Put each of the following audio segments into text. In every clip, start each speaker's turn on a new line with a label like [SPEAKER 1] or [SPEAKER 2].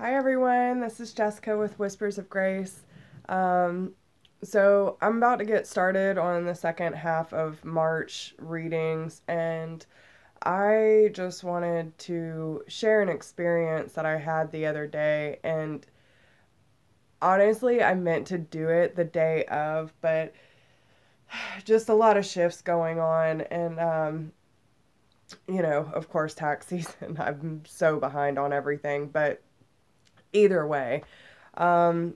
[SPEAKER 1] Hi everyone, this is Jessica with Whispers of Grace. So I'm about to get started on the second half of March readings, and I just wanted to share an experience that I had the other day. And honestly, I meant to do it the day of, but just a lot of shifts going on, and of course, tax season. I'm so behind on everything, but either way. Um,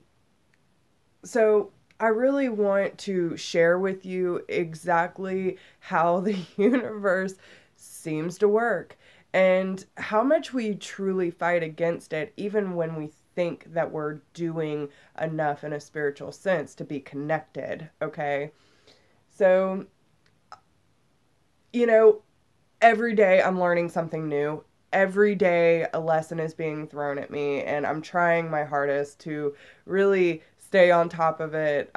[SPEAKER 1] So I really want to share with you exactly how the universe seems to work and how much we truly fight against it, even when we think that we're doing enough in a spiritual sense to be connected. Okay. So, you know, every day I'm learning something new. Every day a lesson is being thrown at me, and I'm trying my hardest to really stay on top of it,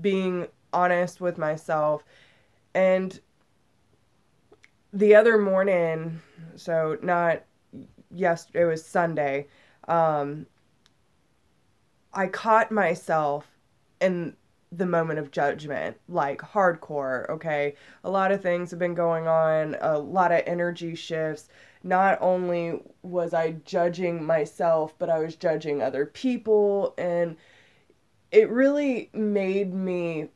[SPEAKER 1] being honest with myself. And the other morning, so not yesterday, it was Sunday, um, I caught myself in the moment of judgment, like hardcore, okay? A lot of things have been going on, a lot of energy shifts. Not only was I judging myself, but I was judging other people, and it really made me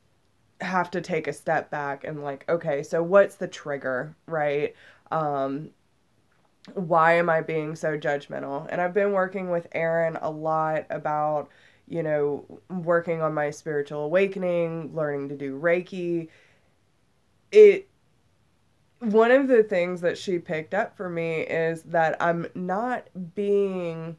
[SPEAKER 1] have to take a step back and, like, okay, so what's the trigger, right? Um, why am I being so judgmental? And I've been working with Aaron a lot about, working on my spiritual awakening, learning to do Reiki. It One of the things that she picked up for me is that I'm not being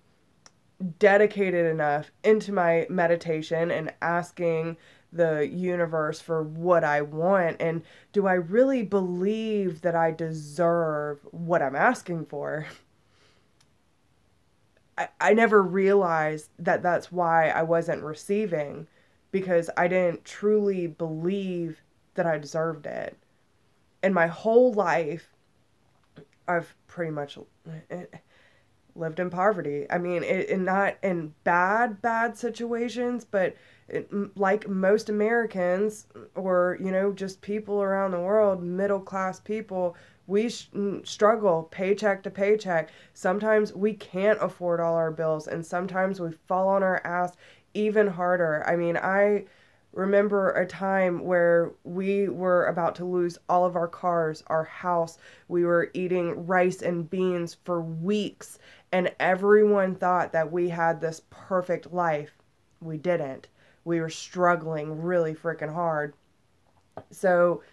[SPEAKER 1] dedicated enough into my meditation and asking the universe for what I want, and do I really believe that I deserve what I'm asking for? I never realized that that's why I wasn't receiving, because I didn't truly believe that I deserved it. And my whole life, I've pretty much lived in poverty. I mean, not in bad situations, but like most Americans, or, just people around the world, middle class people, we struggle paycheck to paycheck. Sometimes we can't afford all our bills, and sometimes we fall on our ass even harder. I mean, I remember a time where we were about to lose all of our cars, our house. We were eating rice and beans for weeks, and everyone thought that we had this perfect life. We didn't. We were struggling really freaking hard. So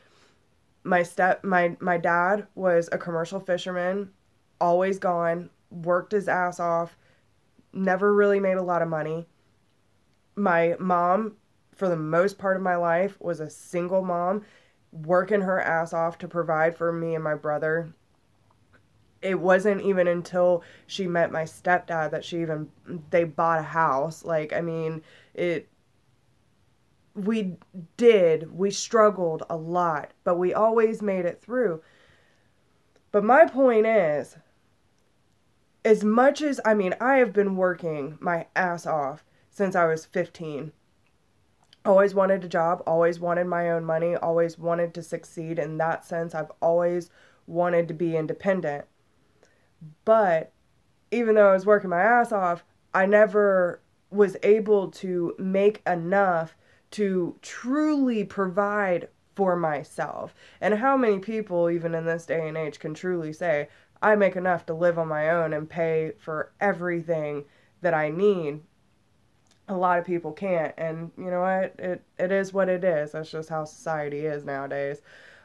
[SPEAKER 1] my dad was a commercial fisherman, always gone, worked his ass off, never really made a lot of money. My mom, for the most part of my life, was a single mom, working her ass off to provide for me and my brother. It wasn't even until she met my stepdad that they bought a house. Like, I mean, it we we struggled a lot, but we always made it through. But my point is, as much as, I mean, I have been working my ass off since I was 15. Always wanted a job, always wanted my own money, always wanted to succeed in that sense. I've always wanted to be independent. But even though I was working my ass off, I never was able to make enough to truly provide for myself. And how many people, even in this day and age, can truly say, I make enough to live on my own and pay for everything that I need? A lot of people can't. And you know what? It is what it is. That's just how society is nowadays.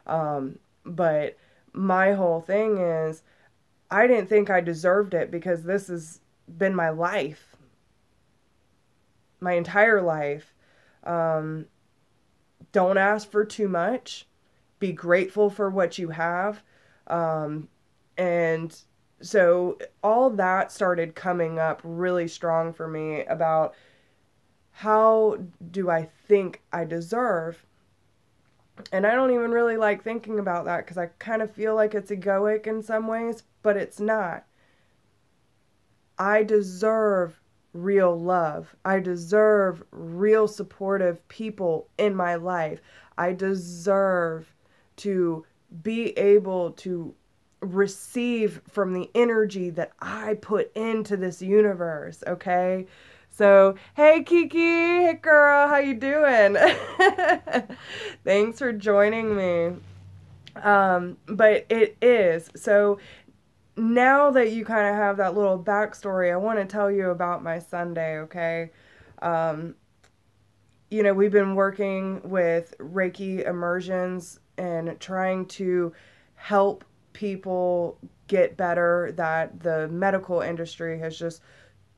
[SPEAKER 1] But my whole thing is, I didn't think I deserved it, because this has been my life, my entire life. Um, don't ask for too much. Be grateful for what you have. Um, and so all that started coming up really strong for me about how do I think I deserve. And I don't even really like thinking about that, because I kind of feel like it's egoic in some ways, but it's not. I deserve real love. I deserve real supportive people in my life. I deserve to be able to receive from the energy that I put into this universe, okay? So, hey Kiki, hey girl, how you doing? Thanks for joining me. But it is. So now that you kind of have that little backstory, I want to tell you about my Sunday, okay? Um, we've been working with Reiki immersions and trying to help people get better that the medical industry has just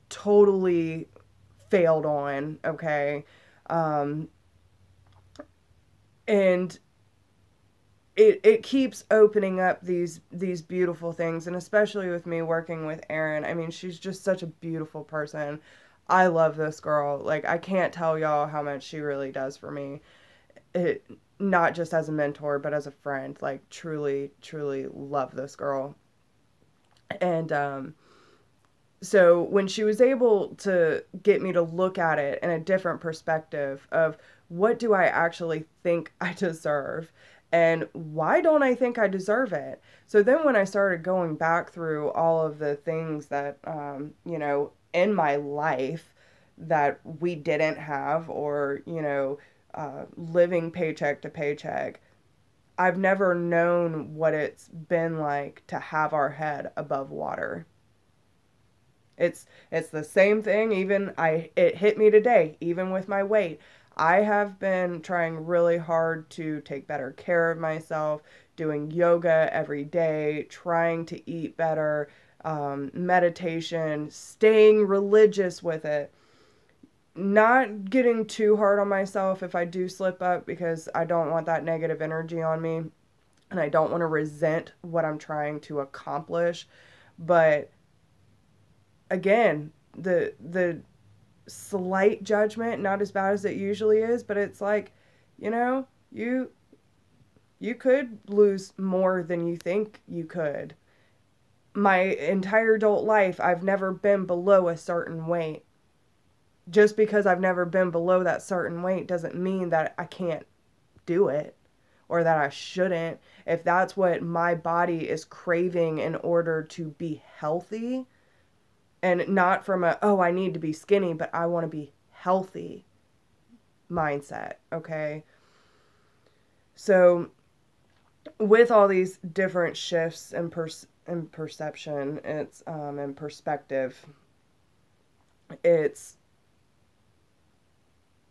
[SPEAKER 1] totally failed on, okay? Um, and it keeps opening up these beautiful things, and especially with me working with Erin. I mean, she's just such a beautiful person. I love this girl. Like, I can't tell y'all how much she really does for me. It Not just as a mentor, but as a friend. Like, truly, truly love this girl. And so when she was able to get me to look at it in a different perspective of what do I actually think I deserve and why don't I think I deserve it? So then when I started going back through all of the things that, in my life that we didn't have, or, living paycheck to paycheck, I've never known what it's been like to have our head above water. It's the same thing. Even it hit me today, even with my weight. I have been trying really hard to take better care of myself, doing yoga every day, trying to eat better, meditation, staying religious with it, not getting too hard on myself if I do slip up, because I don't want that negative energy on me and I don't want to resent what I'm trying to accomplish. But again, the slight judgment, not as bad as it usually is, but it's like, you know, you could lose more than you think you could. My entire adult life, I've never been below a certain weight. Just because I've never been below that certain weight doesn't mean that I can't do it or that I shouldn't. If that's what my body is craving in order to be healthy, and not from a, oh, I need to be skinny, but I want to be healthy mindset, okay? So with all these different shifts in perception, it's and perspective, it's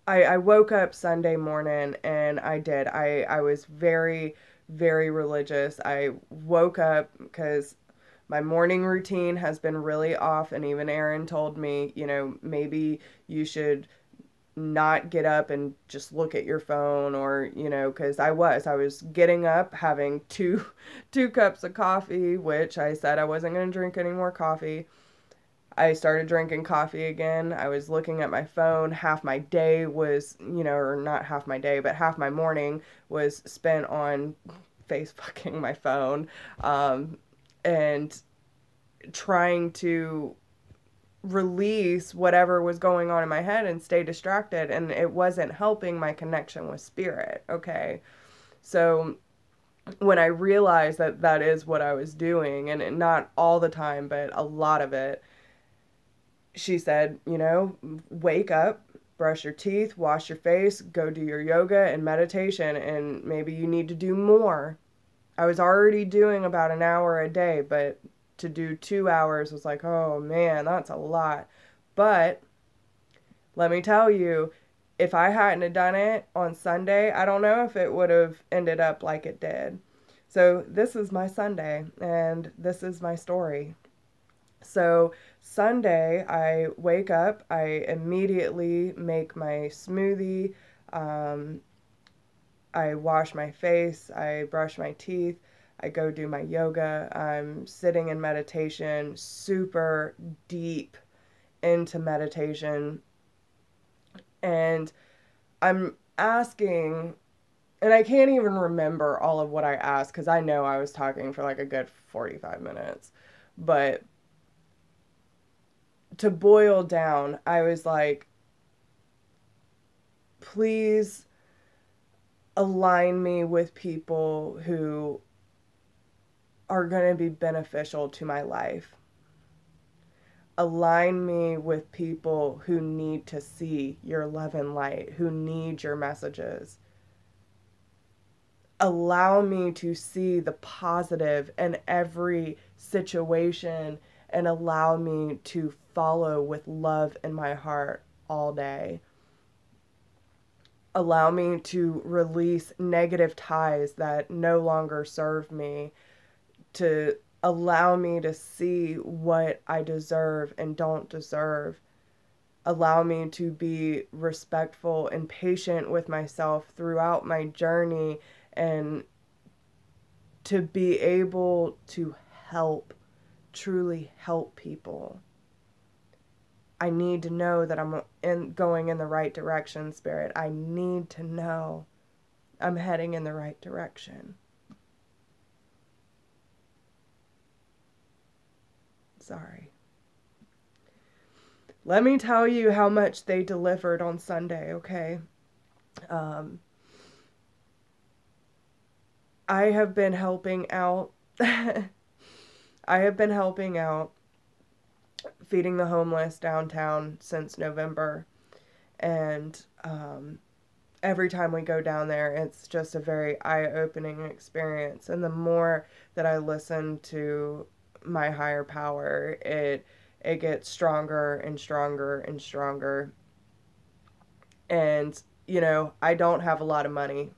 [SPEAKER 1] I woke up Sunday morning and I was very, very religious. I woke up because my morning routine has been really off, and even Erin told me, maybe you should not get up and just look at your phone, or, because I was getting up, having two cups of coffee, which I said I wasn't going to drink any more coffee. I started drinking coffee again. I was looking at my phone. Half my day was, or not half my day, but half my morning was spent on face fucking my phone, and trying to release whatever was going on in my head and stay distracted. And it wasn't helping my connection with spirit, okay? So when I realized that that is what I was doing, and not all the time, but a lot of it, she said, wake up, brush your teeth, wash your face, go do your yoga and meditation, and maybe you need to do more. I was already doing about an hour a day, but to do 2 hours was like, oh man, that's a lot. But let me tell you, if I hadn't have done it on Sunday, I don't know if it would have ended up like it did. So this is my Sunday, and this is my story. So Sunday, I wake up, I immediately make my smoothie, um, I wash my face, I brush my teeth, I go do my yoga. I'm sitting in meditation, super deep into meditation, and I'm asking, and I can't even remember all of what I asked because I know I was talking for like a good 45 minutes. But to boil down, I was like, please align me with people who are going to be beneficial to my life. Align me with people who need to see your love and light, who need your messages. Allow me to see the positive in every situation and allow me to follow with love in my heart all day. Allow me to release negative ties that no longer serve me, to allow me to see what I deserve and don't deserve. Allow me to be respectful and patient with myself throughout my journey, and to be able to help, truly help people. I need to know that I'm going in the right direction, Spirit. I need to know I'm heading in the right direction. Sorry. Let me tell you how much they delivered on Sunday, okay? Um, I have been helping out. I have been helping out feeding the homeless downtown since November. And every time we go down there, it's just a very eye-opening experience. And the more that I listen to my higher power, it gets stronger and stronger and stronger. And, you know, I don't have a lot of money.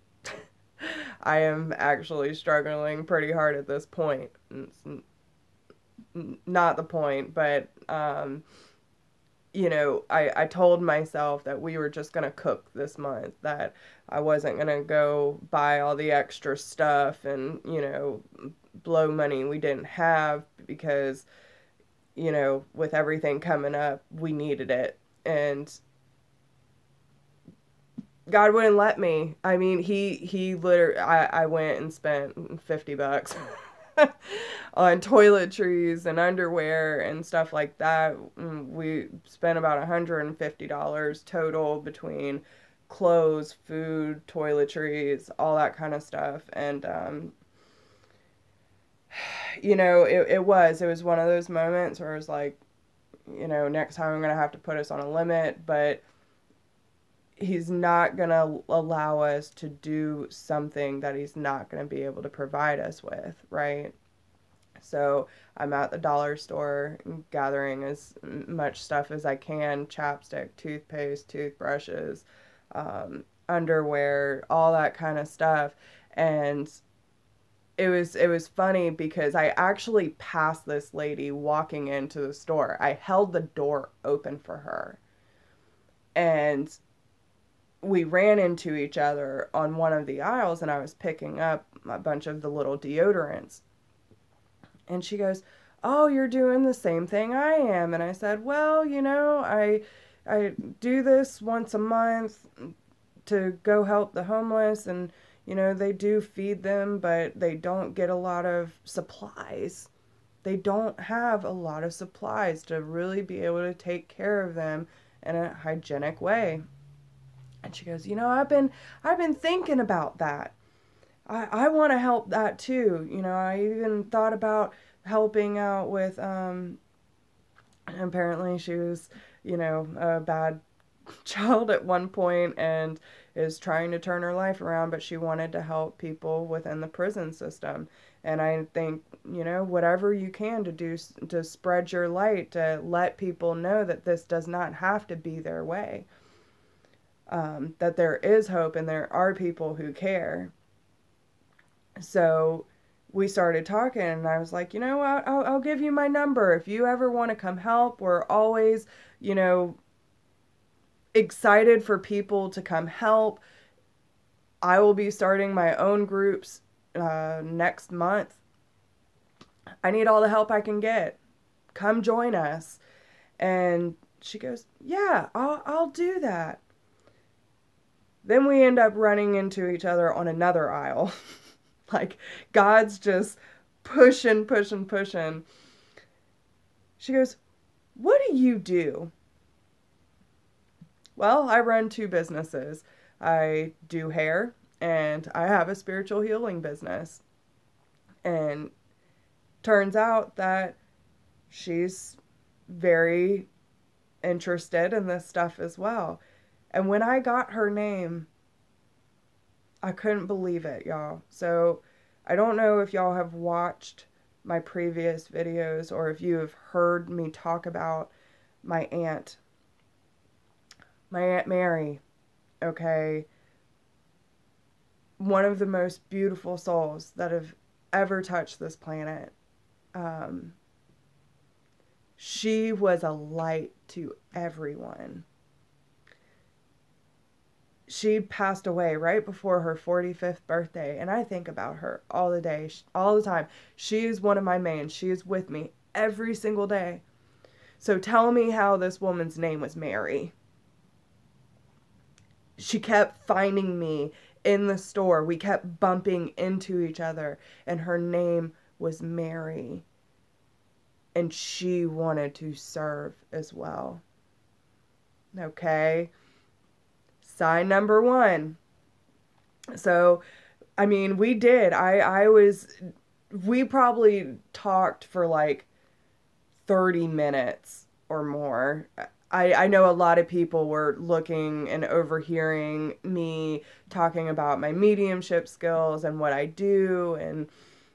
[SPEAKER 1] I am actually struggling pretty hard at this point. It's not the point, but, you know, I told myself that we were just going to cook this month, that I wasn't going to go buy all the extra stuff and, you know, blow money we didn't have, because, you know, with everything coming up, we needed it. And God wouldn't let me. I mean, he literally, I went and spent $50 on toiletries and underwear and stuff like that. We spent about $150 total between clothes, food, toiletries, all that kind of stuff. And, you know, it was one of those moments where it was like, you know, next time I'm going to have to put us on a limit, but he's not going to allow us to do something that he's not going to be able to provide us with, right? So I'm at the dollar store gathering as much stuff as I can: chapstick, toothpaste, toothbrushes, underwear, all that kind of stuff. And it was funny because I actually passed this lady walking into the store. I held the door open for her, and we ran into each other on one of the aisles, and I was picking up a bunch of the little deodorants. And she goes, "Oh, you're doing the same thing I am." And I said, "Well, you know, I do this once a month to go help the homeless, and you know, they do feed them, but they don't get a lot of supplies. They don't have a lot of supplies to really be able to take care of them in a hygienic way." And she goes, "You know, I've been thinking about that. I want to help that too. You know, I even thought about helping out with, apparently she was, you know, a bad child at one point and is trying to turn her life around, but she wanted to help people within the prison system. And I think, you know, whatever you can to do to spread your light, to let people know that this does not have to be their way, that there is hope and there are people who care. So we started talking, and I was like, you know what, I'll give you my number. If you ever want to come help, we're always, you know, excited for people to come help. I will be starting my own groups next month. I need all the help I can get. Come join us. And she goes, "Yeah, I'll do that." Then we end up running into each other on another aisle. Like, God's just pushing, pushing, pushing. She goes, What do you do? Well, I run two businesses. I do hair and I have a spiritual healing business. And turns out that she's very interested in this stuff as well. And when I got her name, I couldn't believe it, y'all. So I don't know if y'all have watched my previous videos or if you have heard me talk about my aunt. My Aunt Mary, okay? One of the most beautiful souls that have ever touched this planet. Um, she was a light to everyone. She passed away right before her 45th birthday, and I think about her all the day, all the time. She is one of my mains. She is with me every single day. So tell me how this woman's name was Mary. She kept finding me in the store. We kept bumping into each other, and her name was Mary. And she wanted to serve as well. Okay? Sign number one. So, I mean, we did. We probably talked for like 30 minutes or more. I know a lot of people were looking and overhearing me talking about my mediumship skills and what I do and,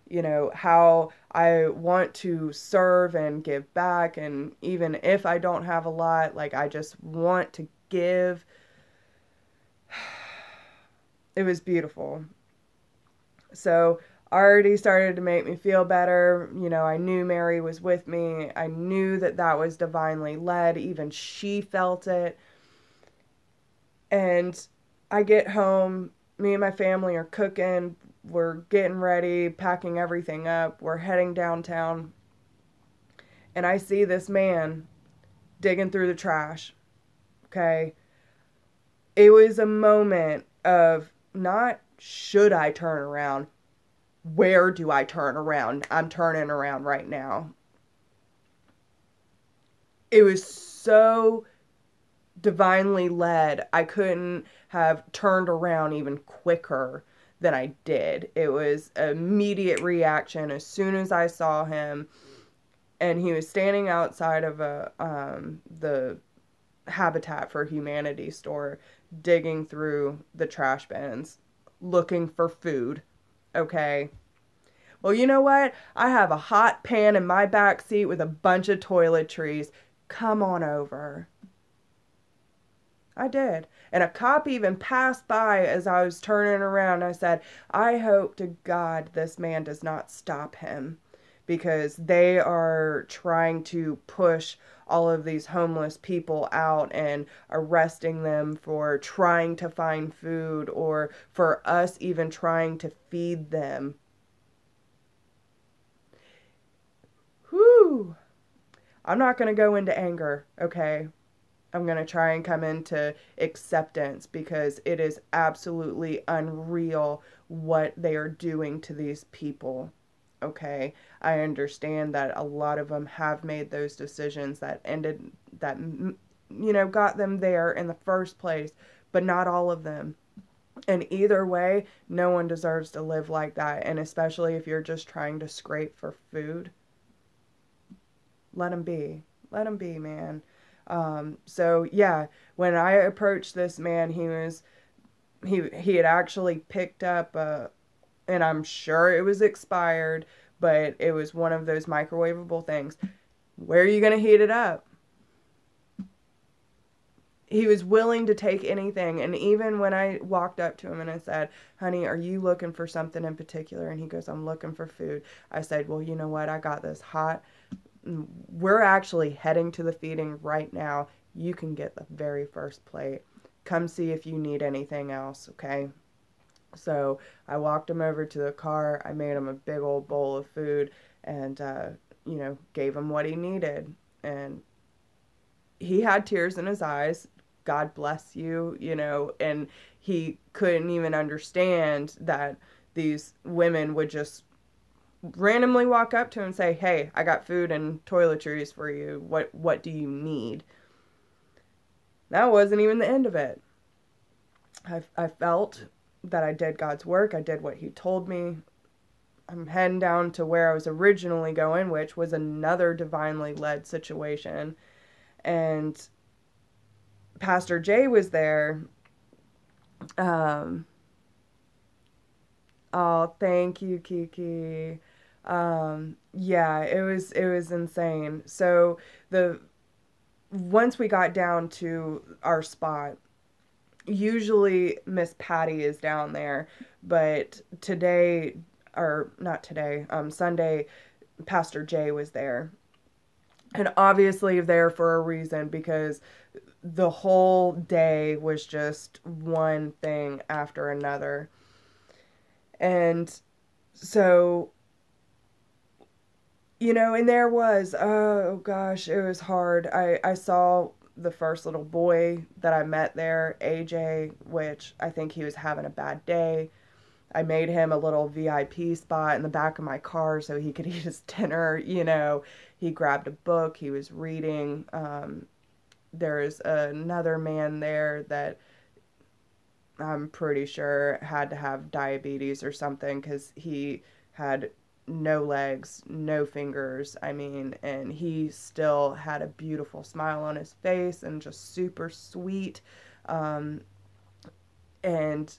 [SPEAKER 1] you know, how I want to serve and give back. And even if I don't have a lot, like, I just want to give. It was beautiful. So already started to make me feel better. You know, I knew Mary was with me. I knew that that was divinely led. Even she felt it. And I get home, me and my family are cooking, we're getting ready, packing everything up, we're heading downtown, and I see this man digging through the trash. Okay? It was a moment of not should I turn around, where do I turn around? I'm turning around right now. It was so divinely led. I couldn't have turned around even quicker than I did. It was an immediate reaction as soon as I saw him, and he was standing outside of the Habitat for Humanity store, digging through the trash bins, looking for food. Okay. Well, you know what? I have a hot pan in my back seat with a bunch of toiletries. Come on over. I did. And a cop even passed by as I was turning around. I said, I hope to God this man does not stop him because they are trying to push all of these homeless people out and arresting them for trying to find food or for us even trying to feed them. Whew. I'm not going to go into anger, okay? I'm going to try and come into acceptance because it is absolutely unreal what they are doing to these people. Okay, I understand that a lot of them have made those decisions that got them there in the first place, but not all of them. And either way, no one deserves to live like that. And especially if you're just trying to scrape for food, let them be. Let them be, man. So yeah, when I approached this man, he had actually picked up and I'm sure it was expired, but it was one of those microwavable things. Where are you gonna heat it up? He was willing to take anything, and even when I walked up to him and I said, honey, are you looking for something in particular? And he goes, I'm looking for food. I said, well, you know what, I got this hot. We're actually heading to the feeding right now. You can get the very first plate. Come see if you need anything else, okay? So I walked him over to the car. I made him a big old bowl of food and, gave him what he needed. And he had tears in his eyes. God bless you, and he couldn't even understand that these women would just randomly walk up to him and say, "Hey, I got food and toiletries for you. What do you need?" That wasn't even the end of it. I felt that I did God's work. I did what He told me. I'm heading down to where I was originally going, which was another divinely led situation. And Pastor Jay was there. Um, oh, thank you, Kiki. Yeah, it was insane. So the once we got down to our spot, usually Miss Patty is down there, but today, or not today, Sunday, Pastor Jay was there. And obviously there for a reason, because the whole day was just one thing after another. And so, and there was, oh gosh, it was hard. I saw the first little boy that I met there, AJ, which I think he was having a bad day. I made him a little VIP spot in the back of my car so he could eat his dinner. He grabbed a book, he was reading. There's another man there that I'm pretty sure had to have diabetes or something, because he had no legs, no fingers. I mean, and he still had a beautiful smile on his face and just super sweet. Um, and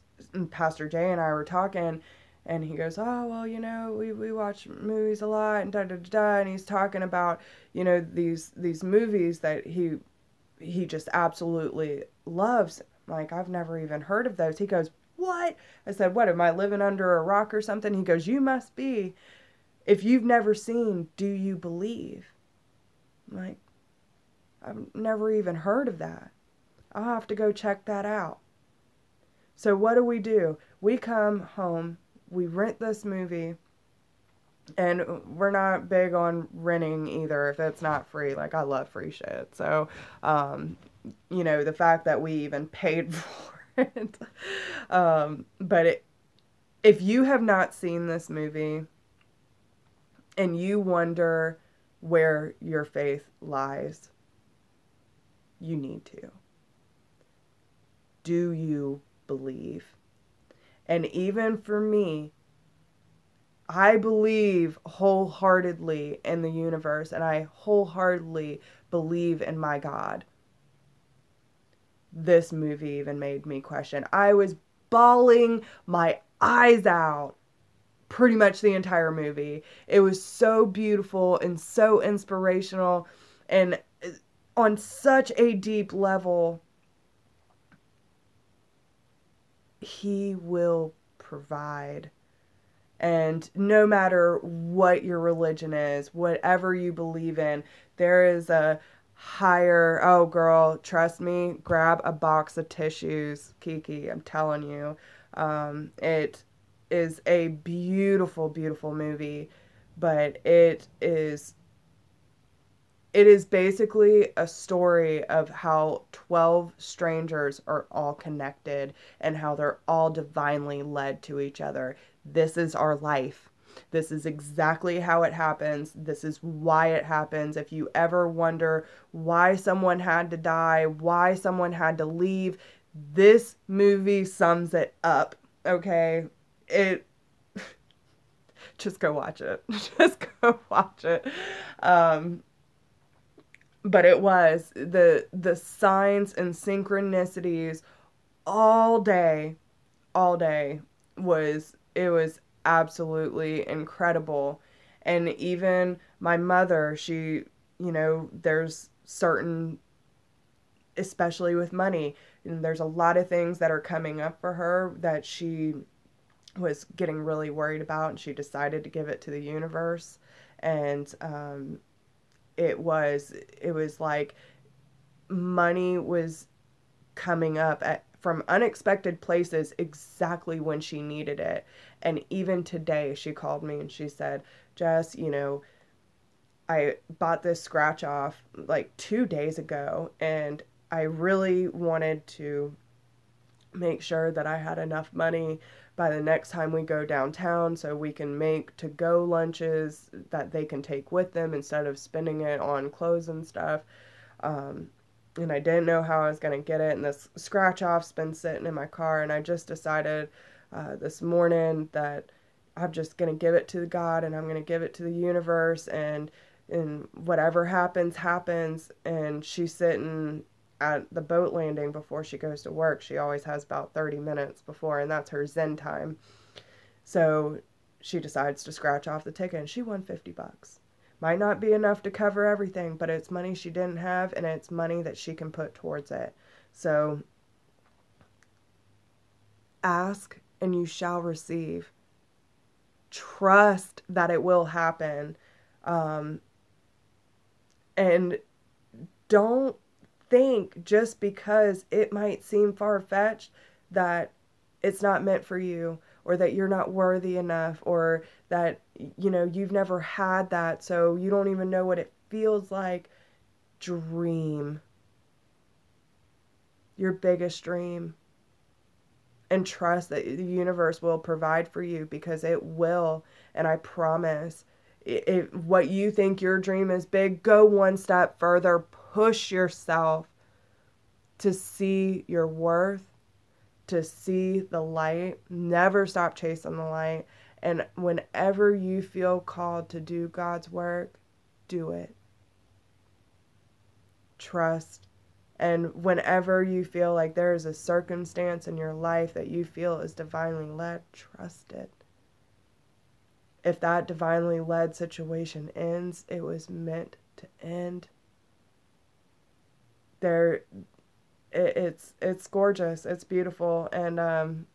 [SPEAKER 1] Pastor Jay and I were talking, and he goes, "Oh, well, we watch movies a lot, and da da da," and he's talking about, these movies that he just absolutely loves. Like, I've never even heard of those. He goes, "What?" I said, "What, am I living under a rock or something?" He goes, "You must be. If you've never seen Do You Believe?" I'm like, "I've never even heard of that. I'll have to go check that out." So what do? We come home, we rent this movie, and we're not big on renting either if it's not free. Like, I love free shit. So, the fact that we even paid for it. But if you have not seen this movie and you wonder where your faith lies, you need to. Do you believe? And even for me, I believe wholeheartedly in the universe, and I wholeheartedly believe in my God. This movie even made me question. I was bawling my eyes out pretty much the entire movie. It was so beautiful and so inspirational, and on such a deep level. He will provide. And no matter what your religion is, whatever you believe in, there is a higher, oh girl, trust me, grab a box of tissues, Kiki, I'm telling you. It is a beautiful, beautiful movie, but it is basically a story of how 12 strangers are all connected and how they're all divinely led to each other. This is our life. This is exactly how it happens. This is why it happens. If you ever wonder why someone had to die, why someone had to leave, this movie sums it up. Okay? It Just go watch it. Just go watch it. But it was the signs and synchronicities all day it was absolutely incredible. And even my mother, she, there's certain, especially with money, there's a lot of things that are coming up for her that she was getting really worried about, and she decided to give it to the universe. And it was like money was coming up from unexpected places exactly when she needed it. And even today, she called me and she said, "Jess, I bought this scratch off like 2 days ago, and I really wanted to make sure that I had enough money by the next time we go downtown so we can make to-go lunches that they can take with them instead of spending it on clothes and stuff. Um, and I didn't know how I was going to get it. And this scratch off's been sitting in my car. And I just decided this morning that I'm just going to give it to God and I'm going to give it to the universe. And whatever happens, happens. And she's sitting at the boat landing before she goes to work. She always has about 30 minutes before, and that's her Zen time. So she decides to scratch off the ticket and she won $50. Might not be enough to cover everything, but it's money she didn't have and it's money that she can put towards it. So ask and you shall receive. Trust that it will happen. And don't think just because it might seem far-fetched that it's not meant for you, or that you're not worthy enough, or that you've never had that so you don't even know what it feels like. Dream your biggest dream and trust that the universe will provide for you, because it will. And I promise, what you think your dream is big, go one step further. Push yourself to see your worth, to see the light. Never stop chasing the light. And whenever you feel called to do God's work, do it. Trust. And whenever you feel like there is a circumstance in your life that you feel is divinely led, trust it. If that divinely led situation ends, it was meant to end. It's gorgeous. It's beautiful. And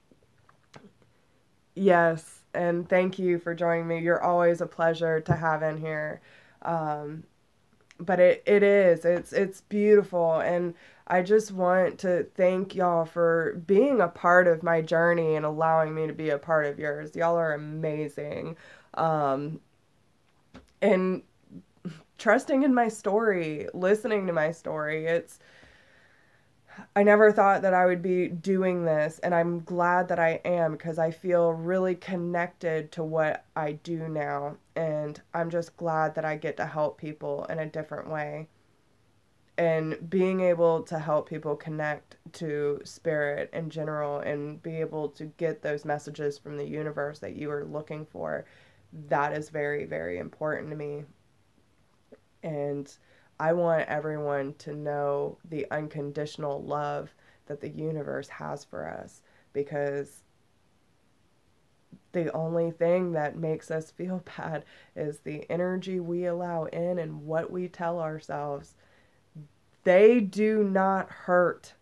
[SPEAKER 1] yes, and thank you for joining me. You're always a pleasure to have in here. But it's beautiful, and I just want to thank y'all for being a part of my journey and allowing me to be a part of yours. Y'all are amazing. And trusting in my story, listening to my story. I never thought that I would be doing this, and I'm glad that I am, because I feel really connected to what I do now, and I'm just glad that I get to help people in a different way. And being able to help people connect to spirit in general and be able to get those messages from the universe that you are looking for, that is very, very important to me. And I want everyone to know the unconditional love that the universe has for us, because the only thing that makes us feel bad is the energy we allow in and what we tell ourselves. They do not hurt.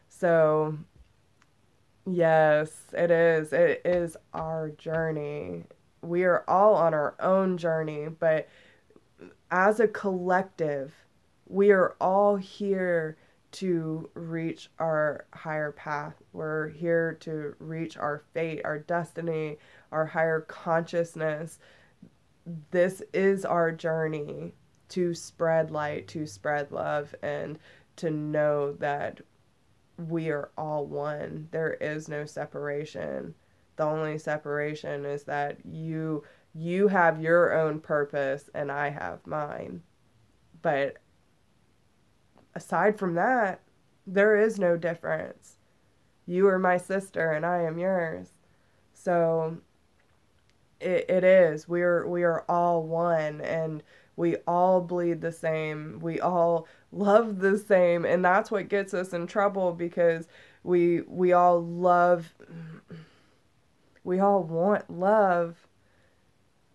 [SPEAKER 1] So, yes, it is. It is our journey. We are all on our own journey, but as a collective, we are all here to reach our higher path. We're here to reach our fate, our destiny, our higher consciousness. This is our journey to spread light, to spread love, and to know that we are all one. There is no separation. The only separation is that you have your own purpose and I have mine. But aside from that, there is no difference. You are my sister and I am yours. So it is. We are all one, and we all bleed the same. We all love the same, and that's what gets us in trouble, because we all love, we all want love,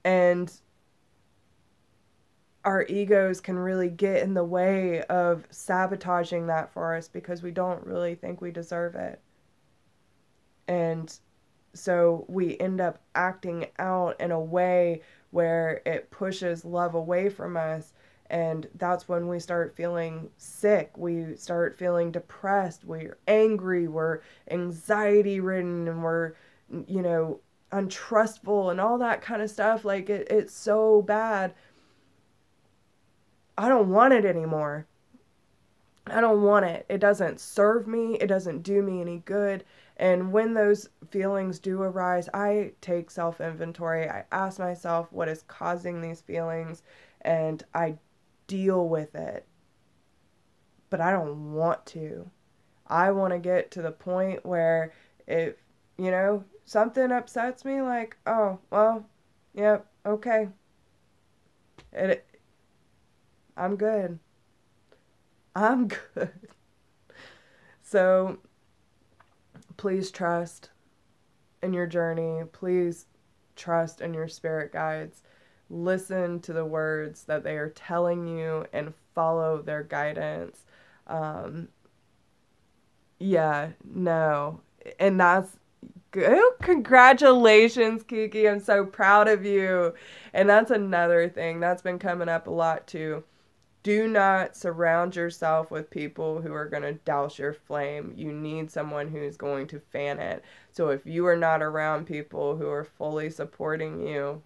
[SPEAKER 1] and our egos can really get in the way of sabotaging that for us because we don't really think we deserve it. And so we end up acting out in a way where it pushes love away from us. And that's when we start feeling sick. We start feeling depressed. We're angry. We're anxiety ridden. And we're, untrustful and all that kind of stuff. Like, it's so bad. I don't want it anymore. I don't want it. It doesn't serve me. It doesn't do me any good. And when those feelings do arise, I take self inventory. I ask myself what is causing these feelings, and I deal with it. But I don't want to. I want to get to the point where if, something upsets me, like, oh, well, yep, okay. It, I'm good. I'm good. So please trust in your journey. Please trust in your spirit guides. Listen to the words that they are telling you and follow their guidance. Um, yeah, no. And that's good. Congratulations, Kiki. I'm so proud of you. And that's another thing that's been coming up a lot too. Do not surround yourself with people who are going to douse your flame. You need someone who's going to fan it. So if you are not around people who are fully supporting you,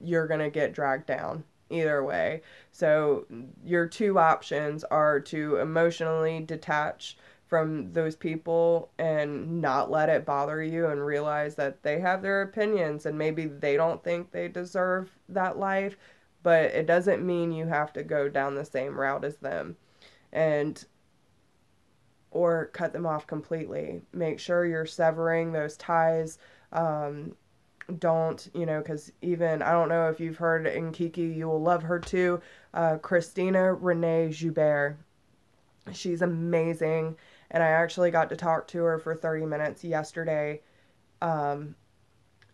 [SPEAKER 1] you're going to get dragged down either way. So your two options are to emotionally detach from those people and not let it bother you and realize that they have their opinions and maybe they don't think they deserve that life, but it doesn't mean you have to go down the same route as them. And or cut them off completely. Make sure you're severing those ties. Don't, because even, I don't know if you've heard in Kiki, you will love her too, Christina Renee Joubert. She's amazing. And I actually got to talk to her for 30 minutes yesterday. Um,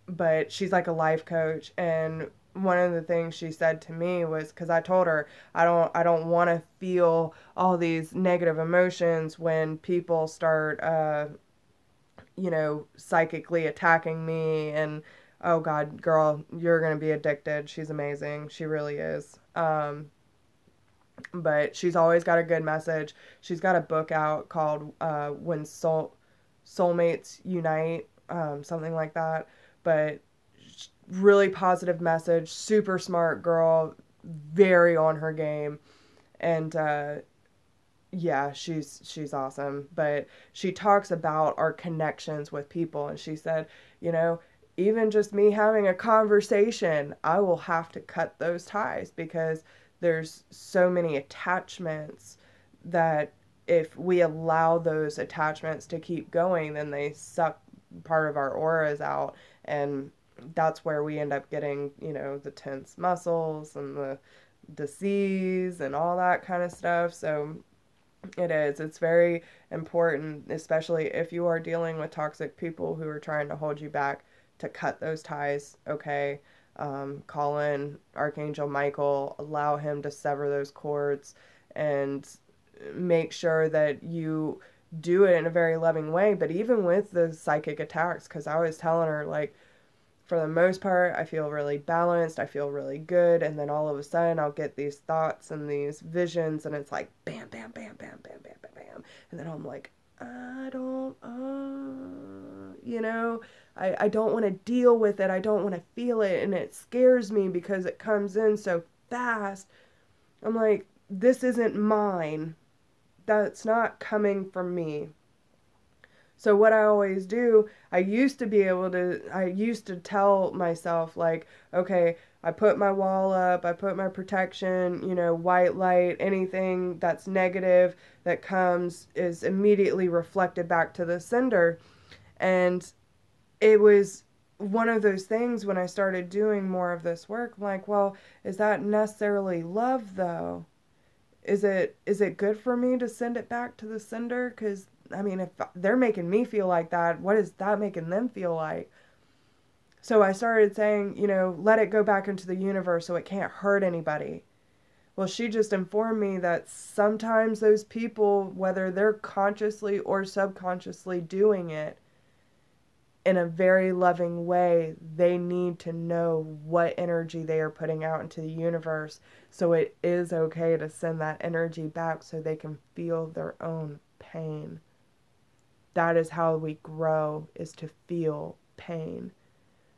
[SPEAKER 1] but she's like a life coach. And one of the things she said to me was, because I told her I don't want to feel all these negative emotions when people start psychically attacking me. And oh God, girl, you're going to be addicted. She's amazing. She really is. But she's always got a good message. She's got a book out called When Soulmates Unite, something like that. But really positive message, super smart girl, very on her game. And yeah, she's awesome. But she talks about our connections with people, and she said, you know, even just me having a conversation, I will have to cut those ties because there's so many attachments that if we allow those attachments to keep going, then they suck part of our auras out, and that's where we end up getting, the tense muscles and the disease and all that kind of stuff. So it is. It's very important, especially if you are dealing with toxic people who are trying to hold you back, to cut those ties, okay? Call in Archangel Michael, allow him to sever those cords, and make sure that you do it in a very loving way. But even with the psychic attacks, because I was telling her, like, for the most part, I feel really balanced. I feel really good. And then all of a sudden, I'll get these thoughts and these visions, and it's like bam, bam, bam, bam, bam, bam, bam, bam. And then I'm like, I don't, I don't want to deal with it. I don't want to feel it. And it scares me because it comes in so fast. I'm like, this isn't mine. That's not coming from me. So what I always do, I used to tell myself, like, okay, I put my wall up, I put my protection, white light, anything that's negative that comes is immediately reflected back to the sender. And it was one of those things when I started doing more of this work, I'm like, well, is that necessarily love though? Is it good for me to send it back to the sender? Because I mean, if they're making me feel like that, what is that making them feel like? So I started saying, let it go back into the universe so it can't hurt anybody. Well, she just informed me that sometimes those people, whether they're consciously or subconsciously doing it in a very loving way, they need to know what energy they are putting out into the universe. So it is okay to send that energy back so they can feel their own pain. That is how we grow, is to feel pain.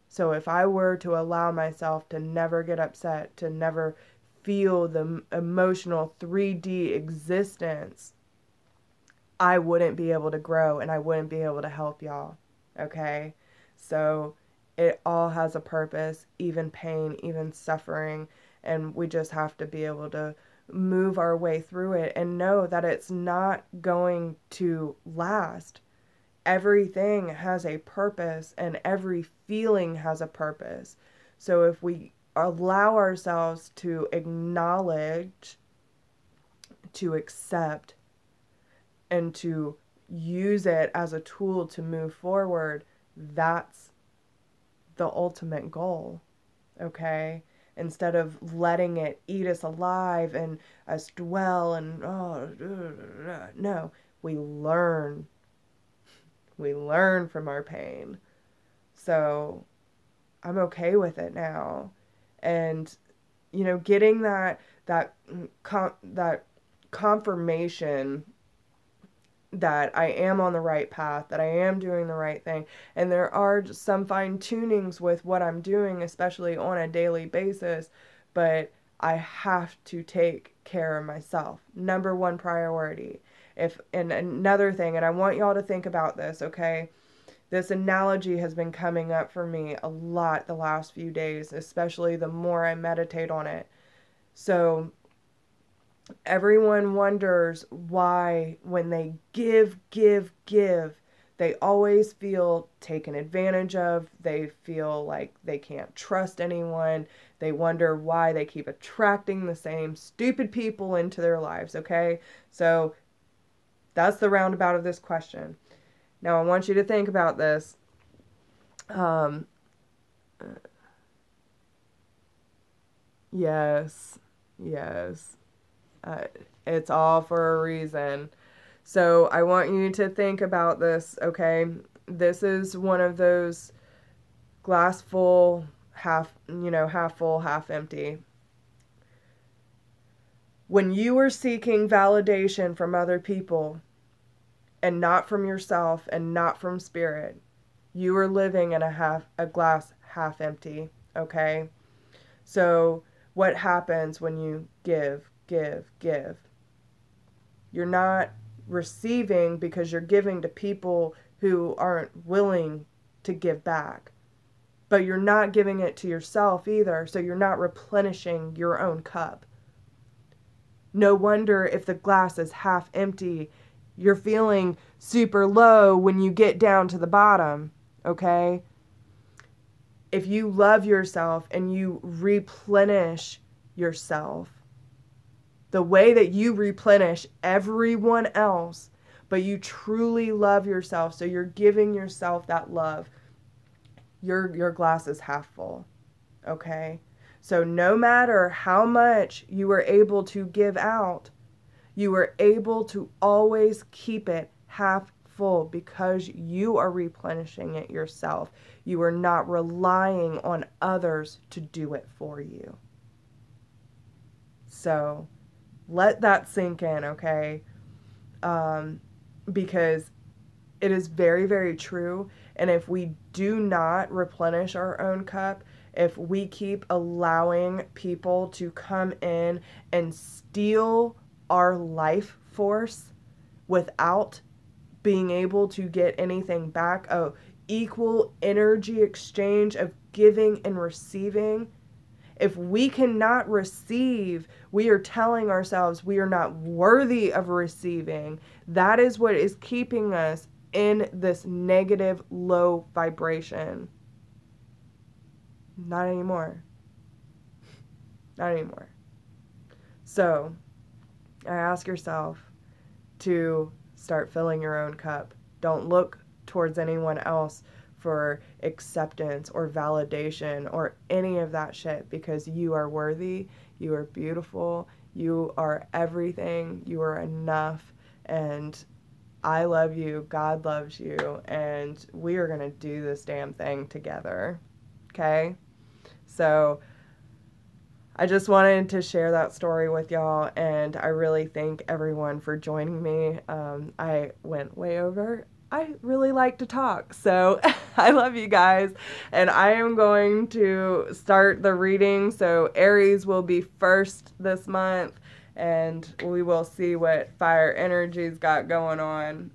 [SPEAKER 1] So if I were to allow myself to never get upset, to never feel the emotional 3D existence, I wouldn't be able to grow and I wouldn't be able to help y'all. Okay? So it all has a purpose, even pain, even suffering, and we just have to be able to move our way through it and know that it's not going to last. Everything has a purpose and every feeling has a purpose. So if we allow ourselves to acknowledge, to accept, and to use it as a tool to move forward, that's the ultimate goal. Okay? Instead of letting it eat us alive and us dwell and, no, we learn. We learn from our pain. So I'm okay with it now. And, getting that confirmation that I am on the right path, that I am doing the right thing. And there are some fine tunings with what I'm doing, especially on a daily basis, but I have to take care of myself. Number one priority. And another thing, and I want y'all to think about this, okay? This analogy has been coming up for me a lot the last few days, especially the more I meditate on it. So everyone wonders why when they give, they always feel taken advantage of. They feel like they can't trust anyone. They wonder why they keep attracting the same stupid people into their lives, okay? So that's the roundabout of this question. Now I want you to think about this. Yes, yes. Uh, it's all for a reason. So I want you to think about this, okay? This is one of those glass full, half full, half empty. When you are seeking validation from other people and not from yourself and not from spirit, you are living in a glass half empty, okay? So what happens when you give? You're not receiving because you're giving to people who aren't willing to give back. But you're not giving it to yourself either, so you're not replenishing your own cup. No wonder if the glass is half empty, you're feeling super low when you get down to the bottom, okay? If you love yourself and you replenish yourself, the way that you replenish everyone else, but you truly love yourself, so you're giving yourself that love, your glass is half full, okay? So no matter how much you are able to give out, you are able to always keep it half full because you are replenishing it yourself. You are not relying on others to do it for you. So let that sink in, okay? Because it is very, very true. And if we do not replenish our own cup, if we keep allowing people to come in and steal our life force without being able to get anything back, equal energy exchange of giving and receiving, if we cannot receive, we are telling ourselves we are not worthy of receiving. That is what is keeping us in this negative, low vibration. Not anymore. Not anymore. So, I ask yourself to start filling your own cup. Don't look towards anyone else for acceptance or validation or any of that shit, because you are worthy, you are beautiful, you are everything, you are enough, and I love you, God loves you, and we are going to do this damn thing together. Okay? So I just wanted to share that story with y'all, and I really thank everyone for joining me. I went way over. I really like to talk, so I love you guys, and I am going to start the reading. So Aries will be first this month, and we will see what fire energy's got going on.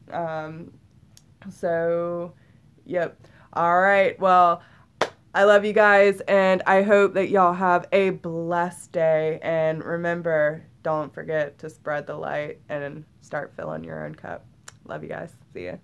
[SPEAKER 1] So, yep. All right. Well, I love you guys, and I hope that y'all have a blessed day. And remember, don't forget to spread the light and start filling your own cup. Love you guys. See ya.